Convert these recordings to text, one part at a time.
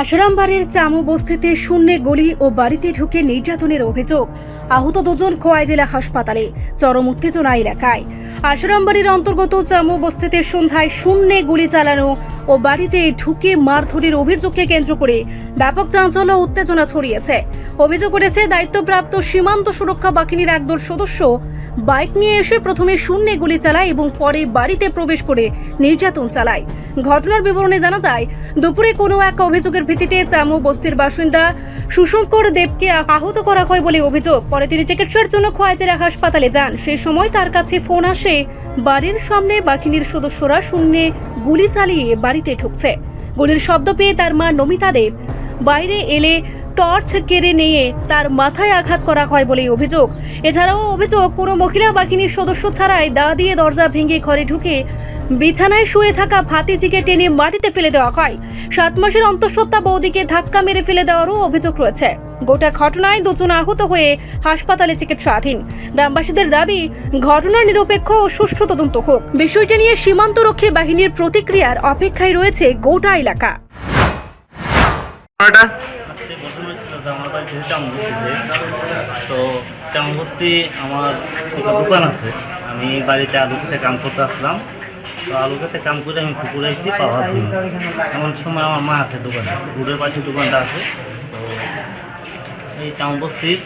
আশরামবাড়ির চামু বস্তিতে শূন্যে গলি ও বাড়িতে ঢুকে নির্যাতনের অভিযোগ। আহত দুজন খোয়াই জেলা হাসপাতালে। চরম উত্তেজনা এলাকায়। আশরামবাড়ির অন্তর্গত চামু বস্তিতে সন্ধ্যায় শূন্যে গুলি চালানো ও বাড়িতে ঢুকে মারধরের অভিযোগকে কেন্দ্র করে ব্যাপক চাঞ্চল্য ও উত্তেজনা ছড়িয়েছে। অভিযোগ করেছে দায়িত্বপ্রাপ্ত সীমান্ত সুরক্ষা বাহিনীর একদল সদস্য বাইক নিয়ে এসে প্রথমে শূন্যে গুলি চালায় এবং পরে বাড়িতে প্রবেশ করে নির্যাতন চালায়। ঘটনার বিবরণে জানা যায়, দুপুরে কোনো এক অভিযোগের ভিত্তিতে চামু বস্তির বাসিন্দা সুশঙ্কর দেবকে আহত করা হয় বলে অভিযোগ। পরে তিনি চিকিৎসার জন্য খোয়াই জেলা হাসপাতালে যান। সেই সময় তার কাছে ফোন আসে, বাড়ির সামনে বাহিনীর সদস্যরা শূন্যে গুলি চালিয়ে বাড়িতে ঢুকছে। গুলির শব্দ পেয়ে তার মা নমিতা দেব বাইরে এলে টর্চ কেড়ে নিয়ে তার মাথায় আঘাত করা হয় বলে অভিযোগ। এছাড়াও অভিযোগ, কোনো মহিলা বাহিনীর সদস্য ছাড়াই দা দিয়ে দরজা ভেঙে ঘরে ঢুকে বিছানায় শুয়ে থাকা ভাতিজিকে টেনে মাটিতে ফেলে দেওয়া হয়। 7 মাসের অন্তঃসত্ত্বা বৌদিকে ধাক্কা মেরে ফেলে দেওয়ারও অভিযোগ রয়েছে। গোটা ঘটনায় দুজন আহত হয়ে হাসপাতালে চিকিৎসাধীন। গ্রামবাসীদের দাবি, ঘটনার নিরপেক্ষ ও সুষ্ঠু তদন্ত হোক। বিষয়টি নিয়ে সীমান্তরক্ষী বাহিনীর প্রতিক্রিয়ার অপেক্ষায় রয়েছে গোটা এলাকা। আমার বাড়িতে তো চামবস্তি আমার একটা দোকান আছে। আমি বাড়িতে আলু খেতে কাম করতে আসলাম। তো আলু খেতে কাম করে আমি পুকুরে এসেছি পাওয়ার জন্য। এমন সময় আমার মা আছে দোকানে, রোডের পাশে দোকানটা আছে। তো এই চামবস্তির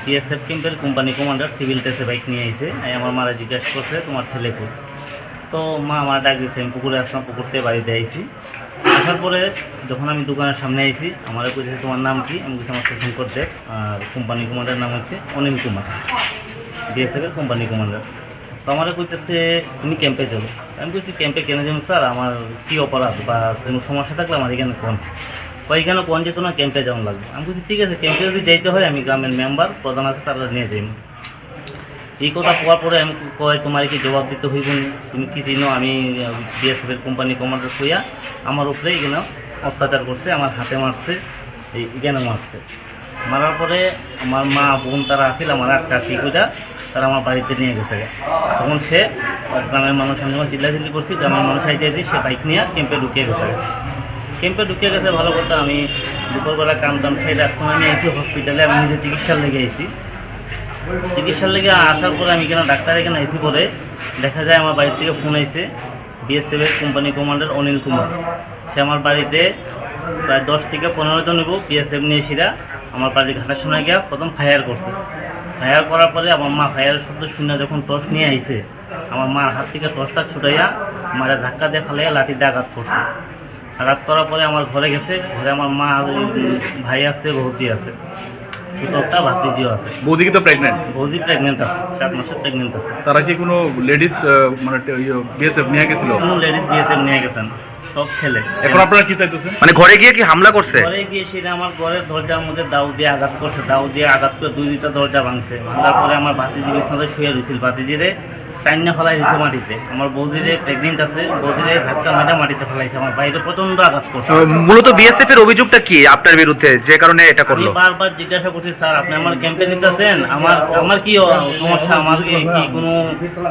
বিএসএফ ক্যাম্পের কোম্পানি কমান্ডার সিভিল ড্রেসে বাইক নিয়ে এসে আমার মারা জিজ্ঞাসা করছে, তোমার ছেলে কোথায়? তো মা আমার ডাক দিয়েছে। আমি পুকুরে আসলাম, পুকুর থেকে বাড়িতে আইসি। আসার পরে যখন আমি দোকানের সামনে আইসি, আমার কইছে তোমার নাম কি? আমি বলছি আমার সুশঙ্কর দেব। আর কোম্পানি কমান্ডার নাম হচ্ছে অনিল কুমার, বিএসএফের কোম্পানি কমান্ডার। তো আমার কইতেছে তুমি ক্যাম্পে চলো। আমি বলছি ক্যাম্পে কেন যাবো স্যার? আমার কী অপরাধ বা কোনো সমস্যা থাকলে আমার এখানে কোন এখানে কোন যেত না, ক্যাম্পে যাওয়া লাগবে। আমি বলছি ঠিক আছে, ক্যাম্পে যদি যাইতে হয় আমি গ্রামের মেম্বার প্রধান আছে তারা নিয়ে যাই। এই কথা পাওয়ার পরে আমি কয় তোমার কি জবাব দিতে হইব, তুমি কি চিনো? আমি বিএসএফের কোম্পানি কমান্ডার কইয়া আমার উপরে এখানে অত্যাচার করছে, আমার হাতে মারছে, এখানে মারছে। মারার পরে আমার মা বোন তারা আসছিল, আমার একটা টিকুটা তারা আমার বাড়িতে নিয়ে গেছে। তখন সে গ্রামের মানুষ, আমি যখন চিল্লাচিল্লি করছি গ্রামের মানুষ আইতে দিয়ে সে বাইক নিয়ে ক্যাম্পে ঢুকিয়ে গেছে। ক্যাম্পে ঢুকিয়ে গেছে ভালো কথা। আমি দুপুরবেলা কাম টাম খাইতে এখন আমি আইসি হসপিটালে। আমি নিজে চিকিৎসার লেগে আইসি। চিকিৎসার লেগে আসার পরে আমি এখানে ডাক্তার এখানে আইসি পরে দেখা যায় আমার বাড়ি থেকে ফোন আইছে বিএসএফের কোম্পানি কমান্ডার অনিল কুমার। সে আমার বাড়িতে প্রায় 10 থেকে 15 জন নেব বিএসএফ নিয়ে এসিরা আমার বাড়ির ঘাটের সামনে গিয়ে প্রথম ফায়ার করছে। ফায়ার করার পরে আমার মা ফায়ারের শব্দ শুনে যখন টর্চ নিয়ে আইছে, আমার মার হাত থেকে টর্চটা ছুটাইয়া মারা ধাক্কা দিয়ে ফেলাইয়া লাঠি দিয়ে আঘাত করছে। আঘাত করার পরে আমার ঘরে গেছে। ঘরে আমার মা, ভাই আছে, বৌদি আছে, ছোট একটা ভাতিজিও আছে। বৌদি কি তো প্রেগনেন্ট? বৌদি প্রেগনেন্ট আছে, 7 মাসের প্রেগনেন্ট আছে। তারা কি কোনো লেডিস মানে বিএসএফ নিয়ে গেছিল? কোনো লেডিস বিএসএফ নিয়ে গেছেন, সব ছেলে। এখন আপনারা কি চাইতেছেন? মানে ঘরে গিয়ে কি হামলা করছে? ঘরে গিয়ে সেটা আমার ঘরের দরজার মধ্যে দাউ দিয়ে আঘাত করছে। দাউ দিয়ে আঘাত করে 2-2টা দরজা ভাঙছে। ভাঙার পরে আমার ভাতিজি বিছানাতে শুয়ে রয়েছিল। ভাতিজিরে টাইনা ফেলাই দিয়েছে মাটিতে। আমার বৌদিরে প্রেগনেন্ট আছে, বৌদিরে ধাক্কা মাঠে মাটিতে ফেলাইছে। আমার বাইরে প্রচন্ড আঘাত করছে। মূলত বিএসএফ এর অভিযোগটা কি আপনার বিরুদ্ধে, যে কারণে এটা করলো? আমি বারবার জিজ্ঞাসা করছি, স্যার আপনি আমার ক্যাম্পে নিতেছেন, আমার কি সমস্যা, আমার কি কোনো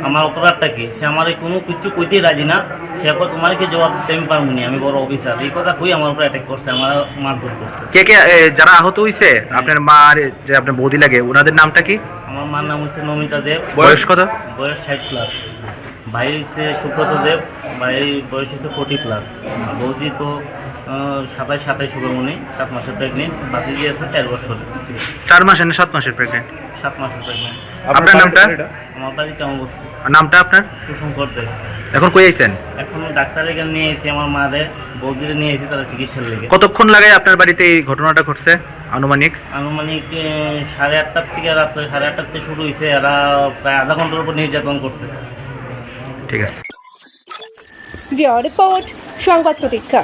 আমার অপরাধটা কি? সে আমার কোনো কিছু কইতেই রাজি না। সে তোমার কি জবাব দিতে আমি পারবো না, আমি বড় অফিসার। এই কথা কই আমার উপরে অ্যাটাক করছে, আমার মারধর করছে। কে কে যারা আহত হয়েছে আপনার মা আর যে আপনার বৌদি লাগে, ওনাদের নামটা কি? আমার মার নাম হচ্ছে নমিতা দেব। বয়স কত? বয়স 60+। ভাই হচ্ছে সুব্রত দেব, ভাই বয়স হচ্ছে 40+। বৌদি তো 27 হবে উনি, 7 মাসের প্রেগনেন্ট। ভাতিজি আছে 4 বছর। 4 মাসের না 7 মাসের প্রেগনেন্ট? 7 মাসের প্রেগনেন্ট। আপনার নামটা? আমার বাড়ি চামবস্তি। নামটা আপনার? সুশঙ্কর দেব। এখন কই আইছেন? এখন ডাক্তার এখানে নিয়ে এসেছি, আমার মারে বৌদিরে নিয়ে এসেছি তারা চিকিৎসার লেগে। কতক্ষণ লাগে আপনার বাড়িতে এই ঘটনাটা ঘটছে আনুমানিক? 8:30 থেকে রাত্রে 8:30 থেকে শুরু হয়েছে। এরা প্রায় আধা ঘন্টার উপর নির্যাতন করছে। ঠিক আছে। রিপোর্ট সংবাদ প্রতীক্ষা।